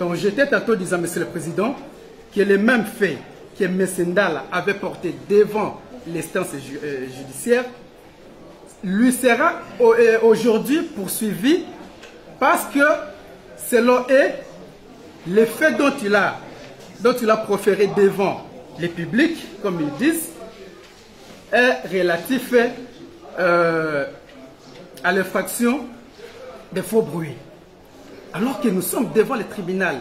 Donc j'étais tantôt disant, Monsieur le Président, que les mêmes faits que M. Ndala avait portés devant l'instance judiciaire lui sera aujourd'hui poursuivi parce que, selon eux, les faits dont il a proféré devant le public, comme ils disent, est relatif à l'infraction des faux bruits. Alors que nous sommes devant le tribunal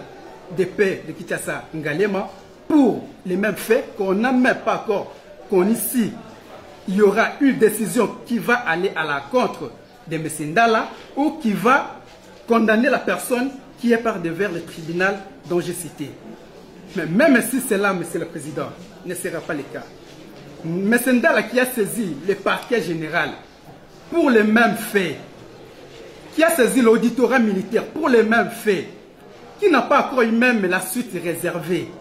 de paix de Kinshasa Ngalema pour les mêmes faits qu'on n'a même pas encore connu ici. Il y aura une décision qui va aller à la contre de M. Ndala ou qui va condamner la personne qui est par devers le tribunal dont j'ai cité. Mais même si cela, Monsieur le Président, ne sera pas le cas, M. Ndala qui a saisi le parquet général pour les mêmes faits, qui a saisi l'auditorat militaire pour les mêmes faits, qui n'a pas encore eu même la suite réservée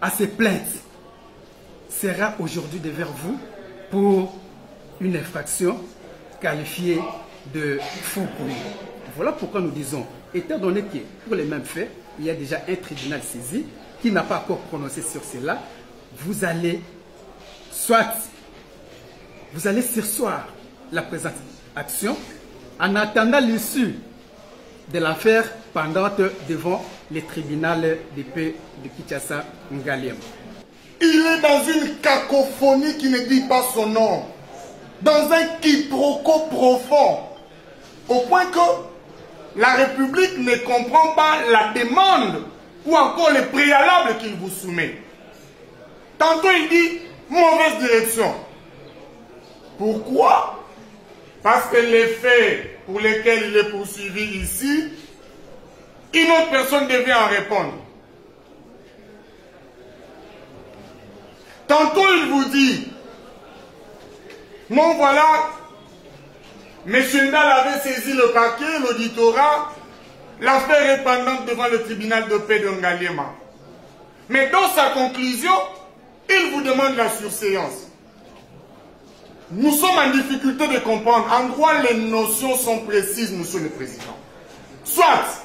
à ces plaintes, sera aujourd'hui devant vous pour une infraction qualifiée de faux bruit. Voilà pourquoi nous disons, étant donné que pour les mêmes faits, il y a déjà un tribunal saisi qui n'a pas encore prononcé sur cela, vous allez surseoir la présente action en attendant l'issue de l'affaire pendante devant les tribunaux de paix de Kinshasa Ngalema. Il est dans une cacophonie qui ne dit pas son nom, dans un quiproquo profond, au point que la République ne comprend pas la demande ou encore les préalables qu'il vous soumet. Tantôt il dit mauvaise direction. Pourquoi? Parce que les faits pour lesquels il est poursuivi ici, une autre personne devait en répondre. Tantôt il vous dit, non voilà, M. Ndala avait saisi le parquet, l'auditorat, l'affaire est pendante devant le tribunal de paix de Ngalema. Mais dans sa conclusion, il vous demande la surséance. Nous sommes en difficulté de comprendre. En droit, les notions sont précises, Monsieur le Président. Soit,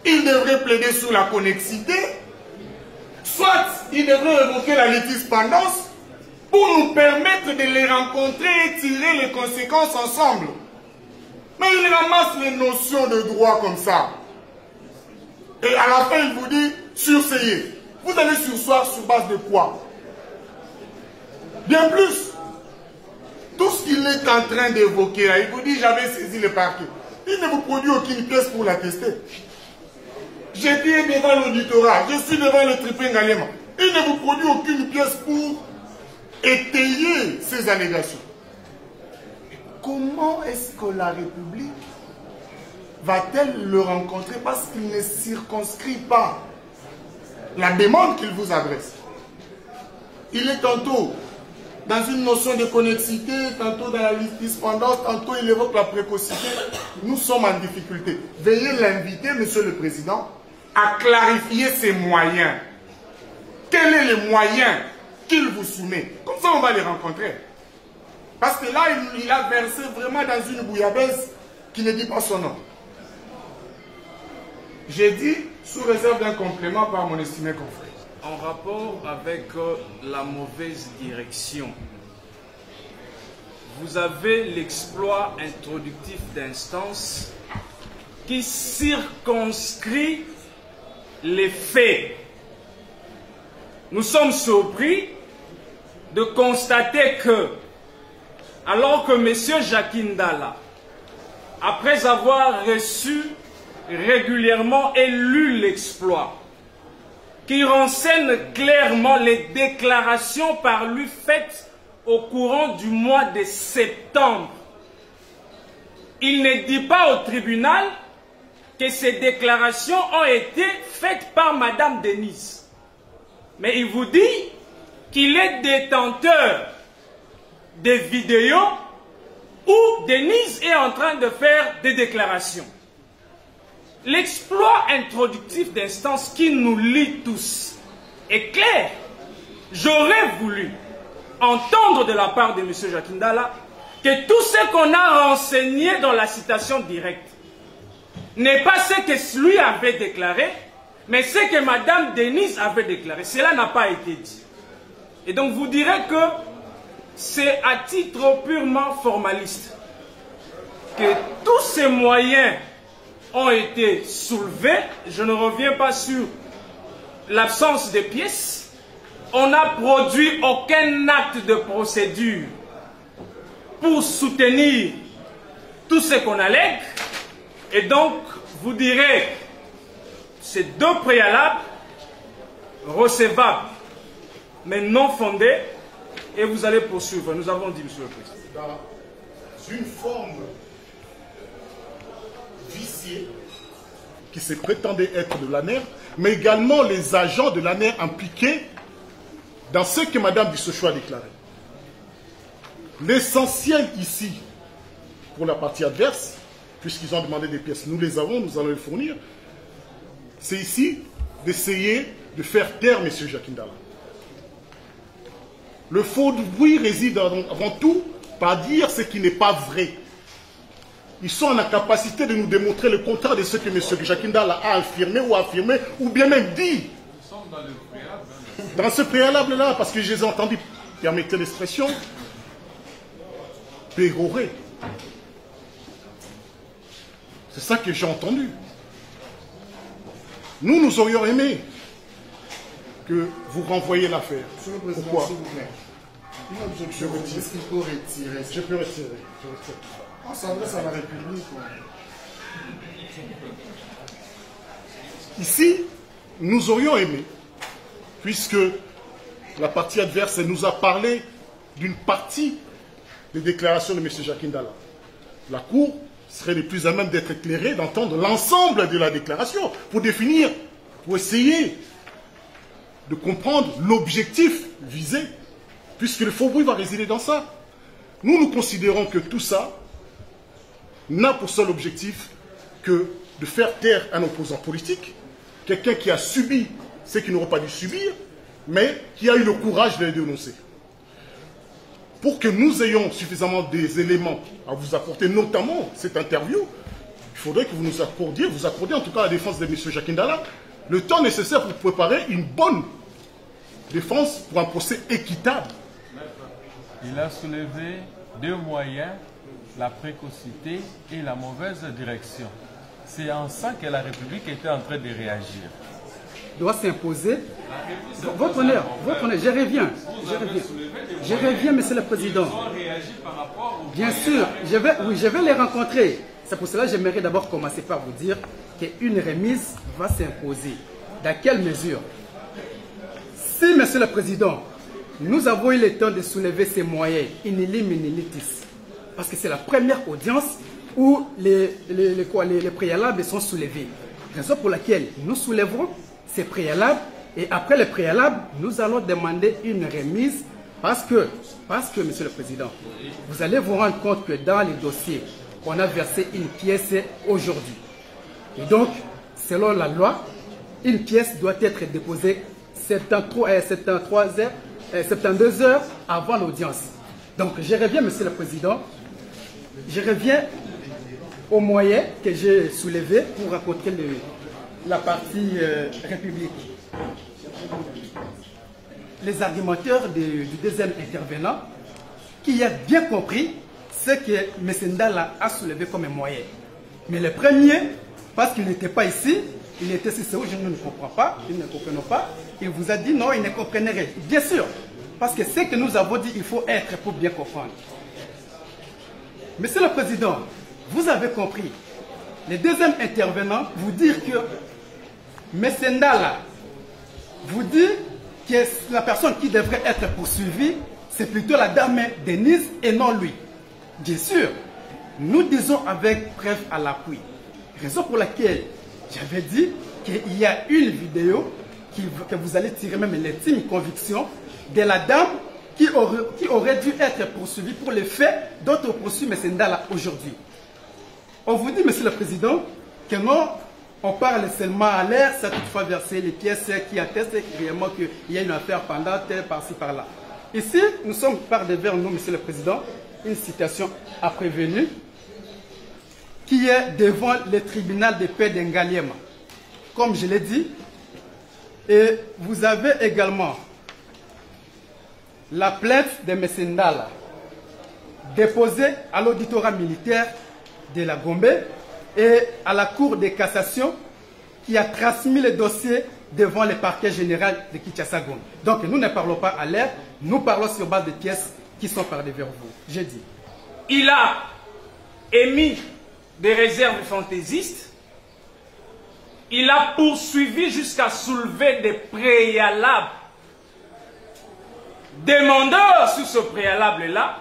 il devrait plaider sur la connexité, soit, il devrait évoquer la litispendance pour nous permettre de les rencontrer et tirer les conséquences ensemble. Mais il ramasse les notions de droit comme ça. Et à la fin, il vous dit, surseiller. Vous allez surseoir sur base de quoi? Bien plus. Tout ce qu'il est en train d'évoquer, il vous dit, j'avais saisi le parquet. Il ne vous produit aucune pièce pour l'attester. J'étais devant l'auditorat, je suis devant le tribunal Ngalema. Il ne vous produit aucune pièce pour étayer ces allégations. Comment est-ce que la République va-t-elle le rencontrer parce qu'il ne circonscrit pas la demande qu'il vous adresse? Il est tantôt dans une notion de connexité, tantôt dans la litispendance, tantôt il évoque la précocité. Nous sommes en difficulté. Veuillez l'inviter, Monsieur le Président, à clarifier ses moyens. Quel est le moyen qu'il vous soumet? Comme ça, on va les rencontrer. Parce que là, il a versé vraiment dans une bouillabaisse qui ne dit pas son nom. J'ai dit, sous réserve d'un complément par mon estimé confrère. En rapport avec la mauvaise direction, vous avez l'exploit introductif d'instance qui circonscrit les faits. Nous sommes surpris de constater que, alors que M. Jacques Ndala, après avoir reçu régulièrement et lu l'exploit, qui renseigne clairement les déclarations par lui faites au courant du mois de septembre, il ne dit pas au tribunal que ces déclarations ont été faites par Madame Denise. Mais il vous dit qu'il est détenteur des vidéos où Denise est en train de faire des déclarations. L'exploit introductif d'instance qui nous lie tous est clair. J'aurais voulu entendre de la part de M. Jacques Ndala que tout ce qu'on a renseigné dans la citation directe, n'est pas ce que lui avait déclaré, mais ce que Madame Denise avait déclaré. Cela n'a pas été dit. Et donc vous direz que c'est à titre purement formaliste que tous ces moyens ont été soulevés. Je ne reviens pas sur l'absence de pièces. On n'a produit aucun acte de procédure pour soutenir tout ce qu'on allègue. Et donc, vous direz, ces deux préalables, recevables, mais non fondés, et vous allez poursuivre. Nous avons dit, Monsieur le Président. Dans une forme viciée qui se prétendait être de l'ANER, mais également les agents de l'ANER impliqués dans ce que Mme Bissocho a déclaré. L'essentiel ici, pour la partie adverse, puisqu'ils ont demandé des pièces, nous les avons, nous allons les fournir, c'est ici d'essayer de faire taire M. Jacques Ndala. Le faux bruit réside avant tout par dire ce qui n'est pas vrai. Ils sont en incapacité de nous démontrer le contraire de ce que M. Jacques Ndala a affirmé, ou bien même dit. Nous sommes dans le préalable. Dans ce préalable-là, parce que je les ai entendus, permettez l'expression, pérorer. C'est ça que j'ai entendu. Nous aurions aimé que vous renvoyiez l'affaire. Monsieur le Président, Pourquoi? s'il vous plaît. Une objection, est-ce qu'il faut retirer? Je peux retirer. On s'adresse à la République. Ici, nous aurions aimé, puisque la partie adverse nous a parlé d'une partie des déclarations de M. Jacques Ndala. La Cour serait les plus à même d'être éclairée, d'entendre l'ensemble de la déclaration, pour définir, pour essayer de comprendre l'objectif visé, puisque le faux bruit va résider dans ça. Nous considérons que tout ça n'a pour seul objectif que de faire taire un opposant politique, quelqu'un qui a subi ce qu'il n'aurait pas dû subir, mais qui a eu le courage de les dénoncer. Pour que nous ayons suffisamment des éléments à vous apporter, notamment cette interview, il faudrait que vous nous accordiez, en tout cas la défense de M. Jacques Ndala, le temps nécessaire pour préparer une bonne défense pour un procès équitable. Il a soulevé deux moyens, la précocité et la mauvaise direction. C'est en ça que la République était en train de réagir. Doit s'imposer. Votre honneur, je reviens, Monsieur le Président. Bien sûr, je vais les rencontrer. C'est pour cela que j'aimerais d'abord commencer par vous dire qu'une remise va s'imposer. Dans quelle mesure? Si, Monsieur le Président, nous avons eu le temps de soulever ces moyens, parce que c'est la première audience où les préalables sont soulevés. Raison pour laquelle nous soulèverons ces préalables et après les préalables, nous allons demander une remise parce que, Monsieur le Président, vous allez vous rendre compte que dans les dossiers, on a versé une pièce aujourd'hui. Et donc, selon la loi, une pièce doit être déposée 72 heures avant l'audience. Donc, je reviens, Monsieur le Président, je reviens aux moyens que j'ai soulevés pour rencontrer la partie République. Les argumenteurs du deuxième intervenant, qui a bien compris ce que M. Ndala a soulevé comme moyen. Mais le premier, parce qu'il n'était pas ici, il était ici, je ne comprends pas, il ne comprenait pas, il vous a dit non, il ne comprenait rien. Bien sûr, parce que ce que nous avons dit, il faut être pour bien comprendre. Monsieur le Président, vous avez compris. Le deuxième intervenant vous dire que M. Ndala vous dit que la personne qui devrait être poursuivie, c'est plutôt la dame Denise et non lui. Bien sûr, nous disons avec preuve à l'appui. Raison pour laquelle j'avais dit qu'il y a une vidéo que vous allez tirer même l'intime conviction de la dame qui aurait dû être poursuivie pour les faits dont on poursuit M. Ndala aujourd'hui. On vous dit, Monsieur le Président, que non, on parle seulement à l'air, ça toutefois verser les pièces qui attestent réellement qu'il y a une affaire pendante par-ci par-là. Ici, nous sommes par devers nous, Monsieur le Président, une citation à prévenir. qui est devant le tribunal de paix d'Engaliema. Comme je l'ai dit, et vous avez également la plainte de M. Ndala déposée à l'auditorat militaire de la Gombe et à la Cour de cassation qui a transmis le dossier devant le parquet général de Kinshasa Gombe. Donc nous ne parlons pas à l'air, nous parlons sur base de pièces qui sont parlées vers vous. J'ai dit. Il a émis des réserves fantaisistes. Il a poursuivi jusqu'à soulever des préalables. Demandeurs sur ce préalable-là.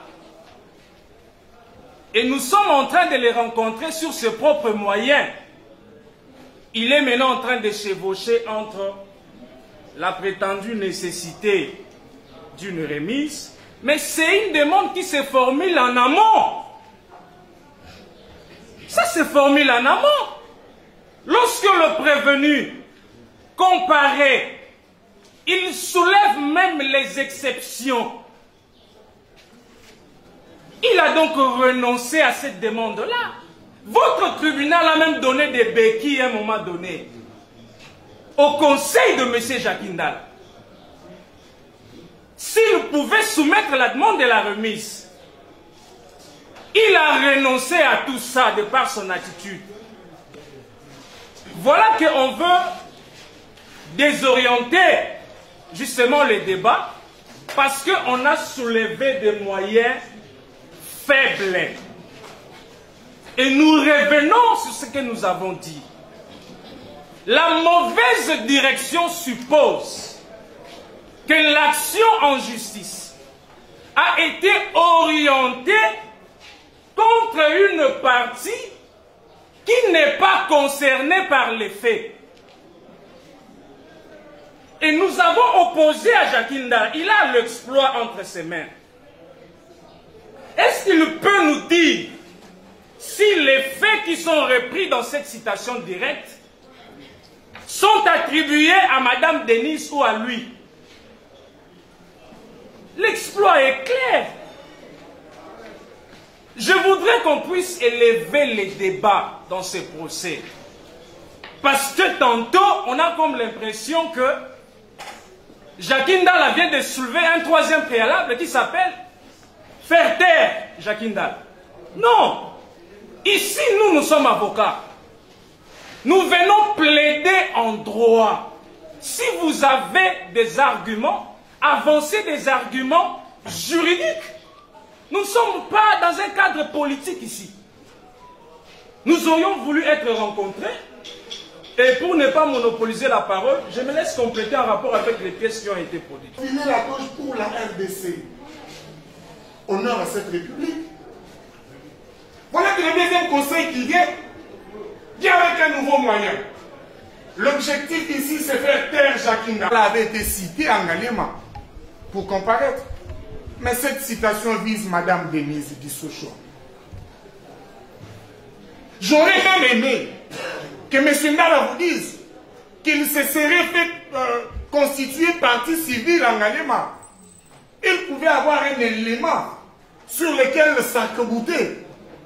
Et nous sommes en train de les rencontrer sur ses propres moyens. Il est maintenant en train de chevaucher entre la prétendue nécessité d'une remise, mais c'est une demande qui se formule en amont. Ça se formule en amont. Lorsque le prévenu comparaît, il soulève même les exceptions. Il a donc renoncé à cette demande-là. Votre tribunal a même donné des béquilles à un moment donné au conseil de M. Jacques Ndala. S'il pouvait soumettre la demande de la remise, il a renoncé à tout ça de par son attitude. Voilà qu'on veut désorienter justement le débat parce qu'on a soulevé des moyens faibles. Et nous revenons sur ce que nous avons dit. La mauvaise direction suppose que l'action en justice a été orientée contre une partie qui n'est pas concernée par les faits. Et nous avons opposé à Jacques Ndala. Il a l'exploit entre ses mains. Est-ce qu'il peut nous dire si les faits qui sont repris dans cette citation directe sont attribués à Madame Denise ou à lui? L'exploit est clair. Je voudrais qu'on puisse élever les débats dans ce procès. Parce que tantôt, on a comme l'impression que Jacques Ndala vient de soulever un troisième préalable qui s'appelle faire taire Jacques Ndala. Non. Ici, nous sommes avocats. Nous venons plaider en droit. Si vous avez des arguments, avancez des arguments juridiques. Nous ne sommes pas dans un cadre politique ici. Nous aurions voulu être rencontrés. Et pour ne pas monopoliser la parole, je me laisse compléter en rapport avec les pièces qui ont été produites. Filer la gauche pour la RDC. Honneur à cette République. Voilà que le deuxième conseil qui vient avec un nouveau moyen. L'objectif ici, c'est faire taire Jacques Ndala. Elle avait été citée en Ngaliema pour comparaître. Mais cette citation vise Madame Denise Bissot-Choa. J'aurais même aimé que M. Ndala vous dise qu'il se serait fait constituer partie civile en Ngaliema. Il pouvait avoir un élément sur lequel s'arc-bouter.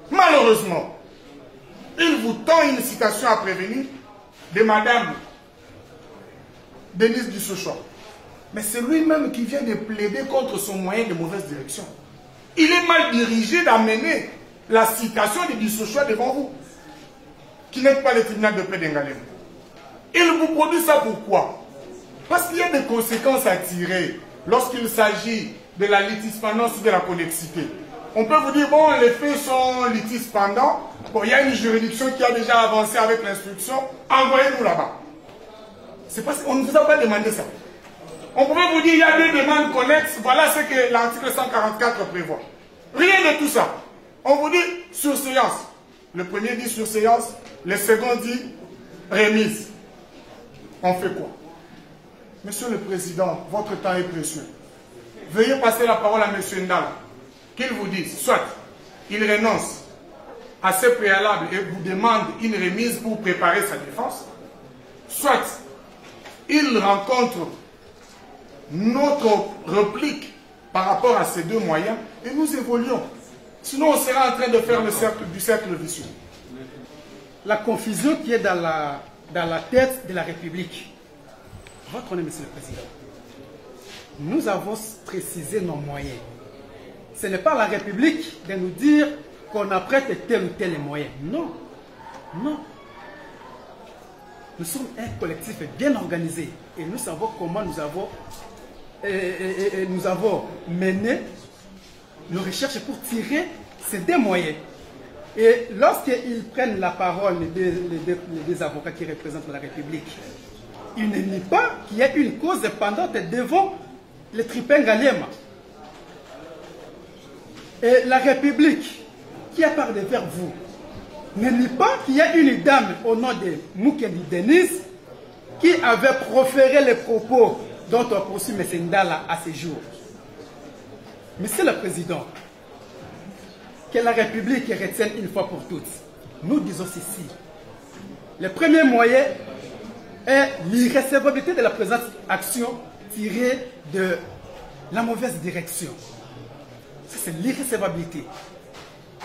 Malheureusement, il vous tend une citation à prévenir de Madame Denise Bissot-Choa. Mais c'est lui-même qui vient de plaider contre son moyen de mauvaise direction. Il est mal dirigé d'amener la citation de Bissot-Choa devant vous, qui n'est pas le tribunal de paix d'Engaliema. Il vous produit ça pourquoi? Parce qu'il y a des conséquences à tirer lorsqu'il s'agit de la litispendance ou de la connexité. On peut vous dire, bon, les faits sont litispendants. Bon, il y a une juridiction qui a déjà avancé avec l'instruction. Envoyez-nous là-bas. C'est parce qu'on ne vous a pas demandé ça. On pouvait vous dire, il y a deux demandes connexes. Voilà ce que l'article 144 prévoit. Rien de tout ça. On vous dit surséance. Le premier dit surséance. Le second dit remise. On fait quoi? Monsieur le Président, votre temps est précieux. Veuillez passer la parole à M. Ndala. Qu'il vous dise, soit il renonce à ce préalable et vous demande une remise pour préparer sa défense, soit il rencontre notre réplique par rapport à ces deux moyens et nous évoluons. Sinon, on sera en train de faire le cercle vicieux. la confusion qui est dans la tête de la République. Votre honneur, Monsieur le Président, nous avons précisé nos moyens. Ce n'est pas la République de nous dire qu'on apprête tel ou tel moyen. Non. Non. Nous sommes un collectif bien organisé et nous savons comment nous avons mené nos recherches pour tirer ces deux moyens. Et lorsqu'ils prennent la parole, les deux avocats qui représentent la République, ils ne nient pas qu'il y a une cause pendante devant le tripin Ngaliema. Et la République, qui a parlé vers vous, ne nie pas qu'il y a une dame au nom de Mukendi Denise qui avait proféré les propos dont on poursuit M. Ndala à ce jour. Monsieur le Président, que la République retienne une fois pour toutes. Nous disons ceci. Le premier moyen est l'irrécevabilité de la présente action tirée de la mauvaise direction. Ça, c'est l'irrécevabilité.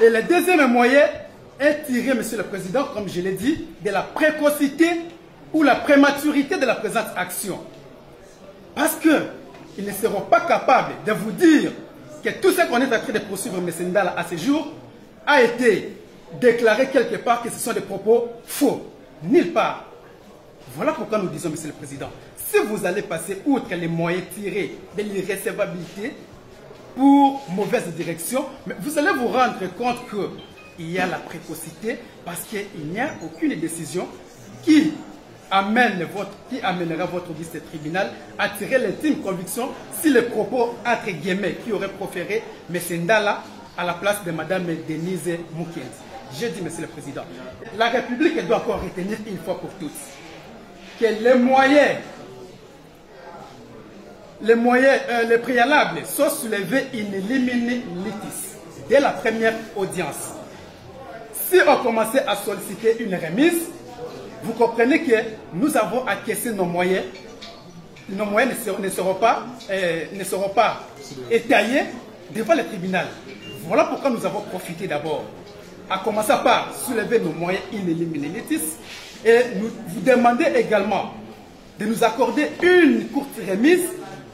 Et le deuxième moyen est tiré, Monsieur le Président, comme je l'ai dit, de la précocité ou la prématurité de la présente action. Parce qu'ils ne seront pas capables de vous dire que tout ce qu'on est en train de poursuivre M. Ndala à ce jour a été déclaré quelque part que ce sont des propos faux. Nulle part. Voilà pourquoi nous disons, Monsieur le Président, si vous allez passer outre les moyens tirés de l'irrécevabilité pour mauvaise direction, mais vous allez vous rendre compte qu'il y a la précocité parce qu'il n'y a aucune décision qui amènera votre vice-tribunal à tirer l'intime conviction si les propos, entre guillemets, qui auraient proféré M. Ndala à la place de Mme Denise Mukendi. Je dis, Monsieur le Président, la République doit encore retenir une fois pour toutes que les préalables sont soulevés in limine litis dès la première audience. Si on commençait à solliciter une remise, vous comprenez que nous avons acquiescé nos moyens. Nos moyens ne seront pas étayés devant le tribunal. Voilà pourquoi nous avons profité d'abord, à commencer par soulever nos moyens in limine litis, et nous vous demander également de nous accorder une courte remise,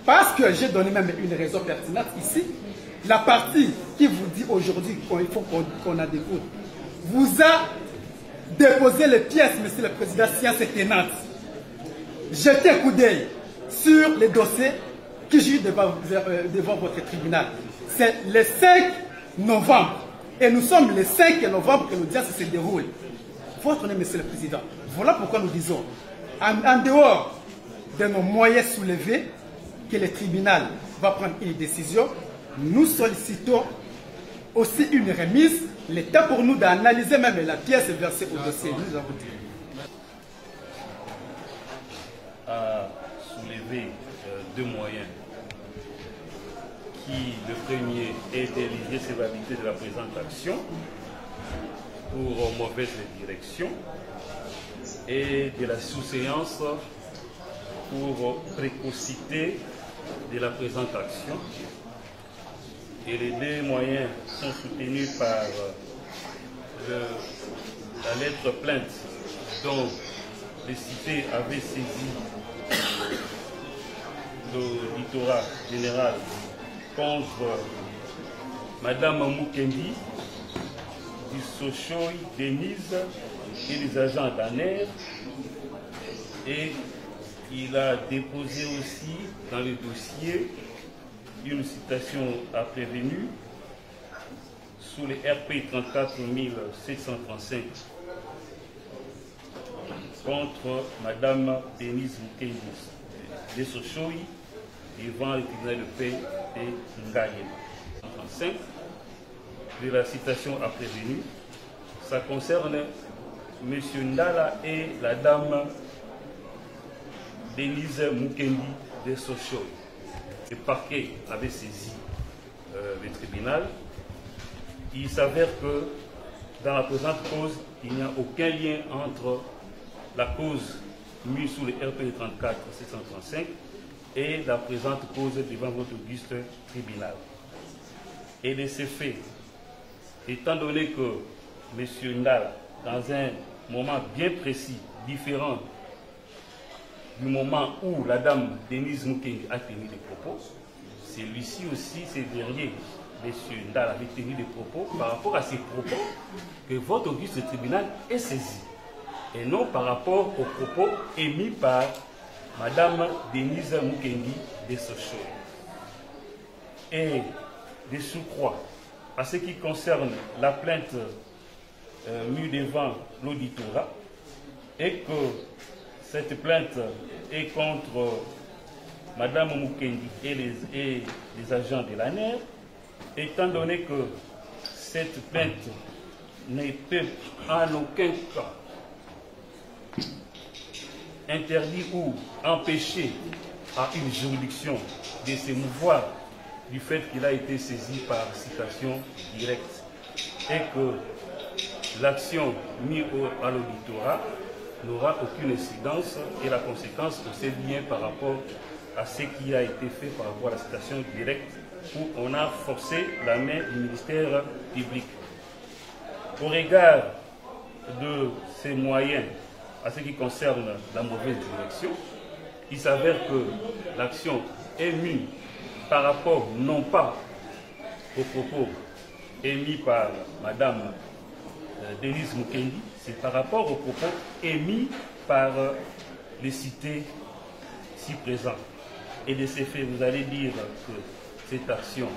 parce que j'ai donné même une raison pertinente ici. La partie qui vous dit aujourd'hui qu'il faut qu'on a des cours vous a déposé les pièces, Monsieur le Président, science tenante. Jetez un coup d'œil sur les dossiers qui jugent devant votre tribunal. C'est le 5 novembre. Et nous sommes le 5 novembre que l'audience se déroule. Votre nom, Monsieur le Président. Voilà pourquoi nous disons, en dehors de nos moyens soulevés, que le tribunal va prendre une décision, nous sollicitons aussi une remise. L'État pour nous d'analyser même la pièce versée au dossier. Nous avons dit. A soulevé deux moyens. Le premier est de l'irrécevabilité de la présente action pour mauvaise direction et de la sous-séance pour précocité de la présente action. Et les deux moyens sont soutenus par la lettre plainte dont les cités avaient saisi l'auditorat général contre Mme Mukendi, du Sochoï, Denise et les agents d'ANER. Et il a déposé aussi dans le dossier une citation à prévenu sous les RP 34735 contre Mme Denise Mukendi de Sochoï devant le tribunal de paix de Ngaliema. 35 de la citation à prévenu, ça concerne M. Ndala et la dame Denise Mukendi de Sochoï. Le parquet avait saisi le tribunal. Il s'avère que dans la présente cause, il n'y a aucun lien entre la cause mise sous le RP 34-735 et la présente cause devant votre auguste tribunal. Et de ces faits, étant donné que M. Ndala, dans un moment bien précis, différent du moment où la dame Denise Mukengi a tenu des propos, celui-ci aussi, ces derniers, M. Ndala avait tenu des propos par rapport à ces propos que votre auguste tribunal est saisi, et non par rapport aux propos émis par Mme Denise Mukengi de Sochaux. Et de surcroît, à ce qui concerne la plainte mise devant l'auditorat, et que cette plainte est contre Mme Mukengi et les agents de l'ANER, étant donné que cette plainte n'était en aucun cas interdit ou empêché à une juridiction de se mouvoir du fait qu'il a été saisi par citation directe et que l'action mise à l'auditorat n'aura aucune incidence et la conséquence c'est bien par rapport à ce qui a été fait par rapport à la citation directe où on a forcé la main du ministère public. Au regard de ces moyens, à ce qui concerne la mauvaise direction, il s'avère que l'action est mise par rapport non pas aux propos émis par Mme Denise Mukengi, c'est par rapport aux propos émis par les cités ci présents. Et de ces faits, vous allez dire que cette action,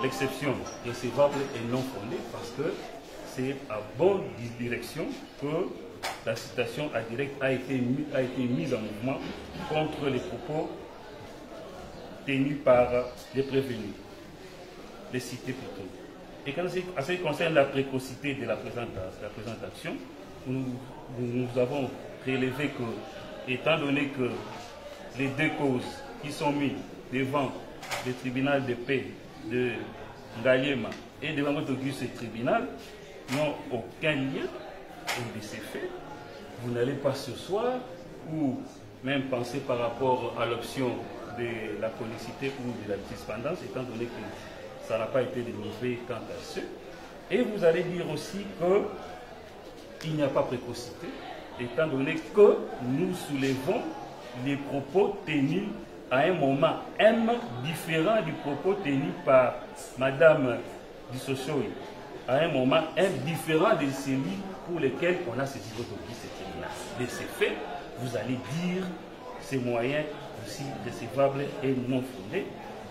l'exception recevable est non fondée parce que c'est à bonne direction que la citation à direct a été mise en mouvement contre les propos tenus par les prévenus, les cités plutôt. Et quand à ce qui concerne la précocité de la présente action, nous avons prélevé que, étant donné que les deux causes qui sont mises devant le tribunal de paix de Ngaliema et devant votre auguste tribunal n'ont aucun lien de ces faits, vous n'allez pas ce soir ou même penser par rapport à l'option de la connexité ou de la dispendance, étant donné que ça n'a pas été développé quant à ce. Et vous allez dire aussi qu'il n'y a pas précocité, étant donné que nous soulevons les propos tenus à un moment M différent du propos tenu par Mme Dissosoi, à un moment M différent de celui pour lequel on a saisi votre auguste tribunal. De ces faits, vous allez dire ces moyens aussi recevables et non fondés,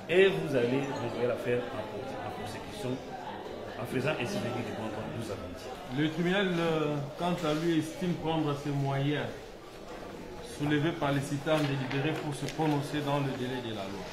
et vous allez renvoyer l'affaire en prosécution en faisant ainsi venir des comptes, nous avons dit. Le tribunal, quant à lui, estime prendre ces moyens soulevés par les citants délibérés pour se prononcer dans le délai de la loi.